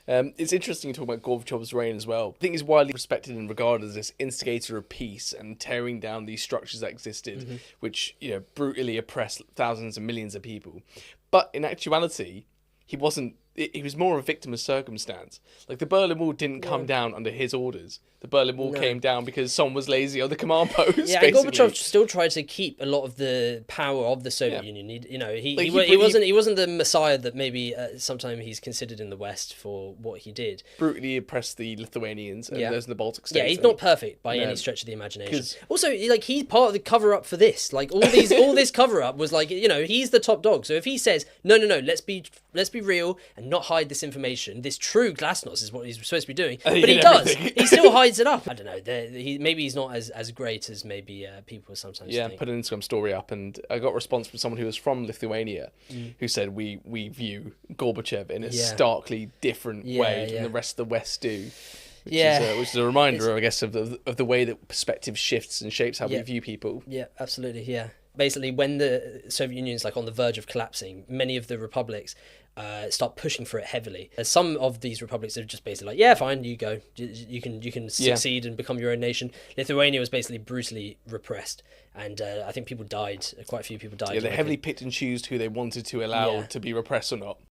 It's interesting to talk about Gorbachev's reign as well. I think he's widely respected and regarded as this instigator of peace and tearing down these structures that existed, which brutally oppressed thousands and millions of people. But in actuality, he wasn't. He was more a victim of circumstance. Like, the Berlin Wall didn't come down under his orders. The Berlin Wall came down because someone was lazy on the command post. Yeah, and Gorbachev still tried to keep a lot of the power of the Soviet Union. He wasn't the messiah that maybe sometimes he's considered in the West for what he did. Brutally oppressed the Lithuanians and those in the Baltic states. Yeah, he's not perfect by any stretch of the imagination. Also, like, he's part of the cover up for this. Like, all this cover up was like, he's the top dog. So if he says no, let's be real and not hide this information. This true glasnost is what he's supposed to be doing, but he does. He still hides it up. I don't know. Maybe he's not as great as maybe people sometimes think. Put an Instagram story up, and I got a response from someone who was from Lithuania, who said we view Gorbachev in a starkly different way than the rest of the West do. Which is a reminder, I guess, of the way that perspective shifts and shapes how we view people. Yeah, absolutely. Yeah. Basically, when the Soviet Union is like on the verge of collapsing, many of the republics start pushing for it heavily. Some of these republics are just basically like, yeah, fine, you go, you can succeed and become your own nation. Lithuania was basically brutally repressed, and I think people died. Quite a few people died. Yeah, they heavily picked and chose who they wanted to allow to be repressed or not.